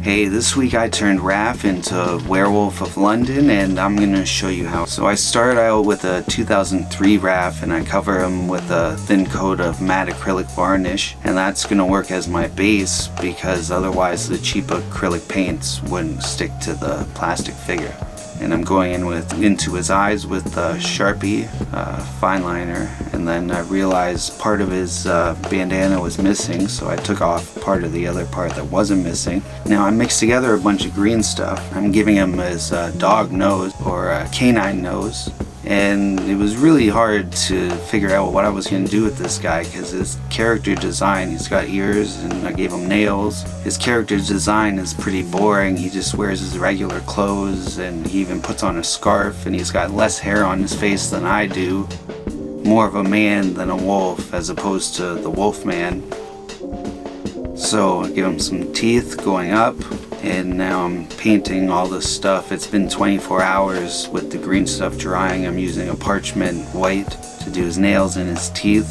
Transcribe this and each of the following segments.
Hey, this week I turned Raph into Werewolf of London, and I'm gonna show you how. So I started out with a 2003 Raph, and I cover him with a thin coat of matte acrylic varnish, and that's gonna work as my base because otherwise the cheap acrylic paints wouldn't stick to the plastic figure. And I'm going into his eyes with a Sharpie fine liner, and then I realized part of his bandana was missing, so I took off part of the other part that wasn't missing. Now I mixed together a bunch of green stuff. I'm giving him his dog nose, or canine nose, and it was really hard to figure out what I was going to do with this guy because his character design, he's got ears and I gave him nails. His character design is pretty boring. He just wears his regular clothes and he even puts on a scarf, and he's got less hair on his face than I do. More of a man than a wolf as opposed to the wolf man. So I give him some teeth going up, and now I'm painting all this stuff. It's been 24 hours with the green stuff drying. I'm using a parchment white to do his nails and his teeth.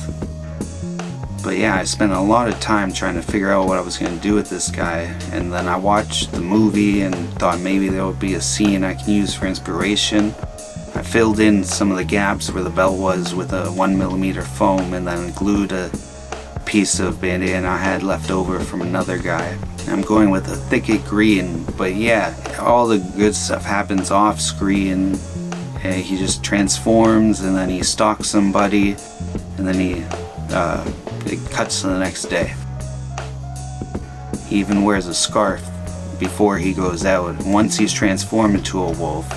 But yeah, I spent a lot of time trying to figure out what I was going to do with this guy, and then I watched the movie and thought maybe there would be a scene I can use for inspiration. I filled in some of the gaps where the belt was with a 1mm foam, and then glued a piece of bandana I had left over from another guy. I'm going with a THICKET green, but yeah, all the good stuff happens off screen. He just transforms, and then he stalks somebody, and then it cuts to the next day. He even wears a scarf before he goes out. Once he's transformed into a wolf,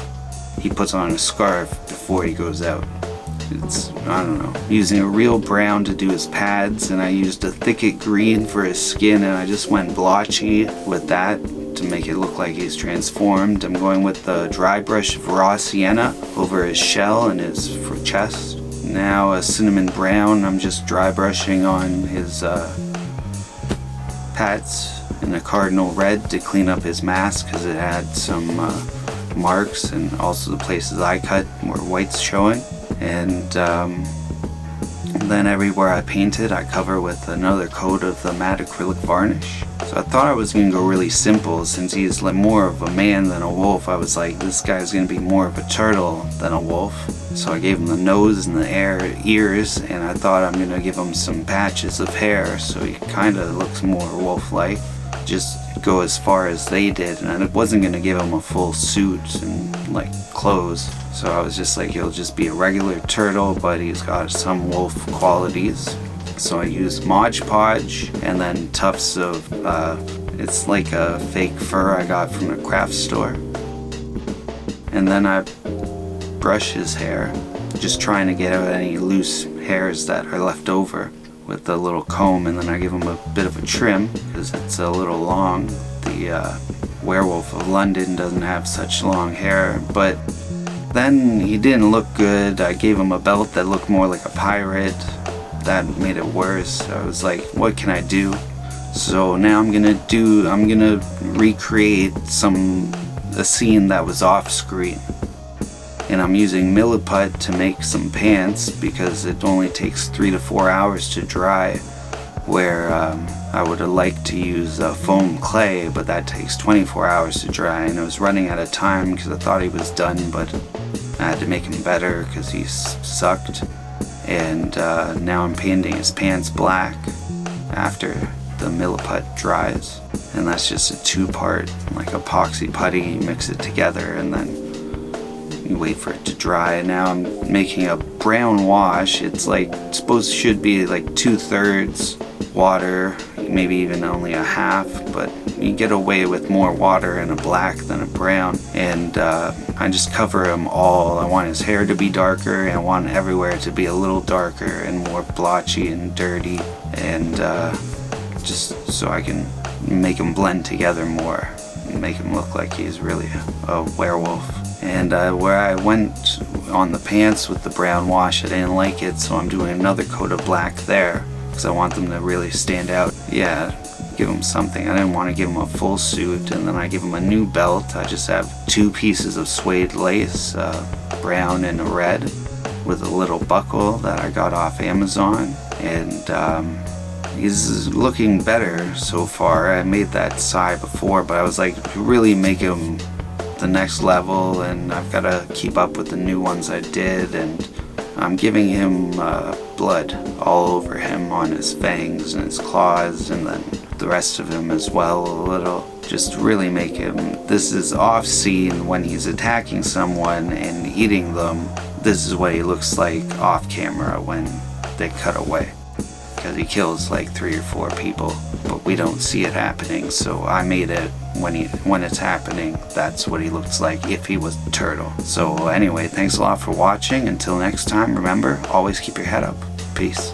he puts on a scarf before he goes out. It's, I don't know, using a real brown to do his pads, and I used a THICKET green for his skin, and I just went blotchy with that to make it look like he's transformed. I'm going with the dry brush of raw sienna over his shell and his chest. Now a cinnamon brown, I'm just dry brushing on his pads, and a cardinal red to clean up his mask because it had some marks, and also the places I cut where white's showing. And then everywhere I painted, I cover with another coat of the matte acrylic varnish. So I thought I was going to go really simple since he's like more of a man than a wolf. I was like, this guy's going to be more of a turtle than a wolf. So I gave him the nose and the ears, and I thought I'm going to give him some patches of hair so he kind of looks more wolf-like. Just go as far as they did, and I wasn't going to give him a full suit and like clothes. So I was just like, he'll just be a regular turtle, but he's got some wolf qualities. So I used Mod Podge and then tufts of, it's like a fake fur I got from a craft store. And then I brush his hair, just trying to get out any loose hairs that are left over with the little comb, and then I give him a bit of a trim because it's a little long. The Werewolf of London doesn't have such long hair, but then he didn't look good. I gave him a belt that looked more like a pirate. That made it worse. I was like, what can I do? So now I'm gonna recreate a scene that was off screen. And I'm using Milliput to make some pants because it only takes 3 to 4 hours to dry, where I would have liked to use foam clay, but that takes 24 hours to dry, and I was running out of time because I thought he was done, but I had to make him better because he sucked. And now I'm painting his pants black after the Milliput dries, and that's just a 2-part like epoxy putty. You mix it together and then you wait for it to dry. Now I'm making a brown wash. It's like should be like 2/3 water, maybe even only a half, but you get away with more water in a black than a brown. And I just cover him all. I want his hair to be darker, and I want everywhere to be a little darker and more blotchy and dirty, and just so I can make him blend together more and make him look like he's really a werewolf. And where I went on the pants with the brown wash, I didn't like it, so I'm doing another coat of black there because I want them to really stand out. Yeah, give him something. I didn't want to give him a full suit, and then I give him a new belt. I just have 2 pieces of suede lace, brown and a red, with a little buckle that I got off Amazon. And he's looking better so far. I made that sigh before, but I was like, really make him the next level, and I've got to keep up with the new ones I did, and I'm giving him blood all over him on his fangs and his claws, and then the rest of him as well a little. Just really make him, this is off scene when he's attacking someone and eating them. This is what he looks like off camera when they cut away. Because he kills like 3 or 4 people, but we don't see it happening, so I made it when it's happening. That's what he looks like if he was a turtle. So anyway, thanks a lot for watching. Until next time, remember, always keep your head up. Peace.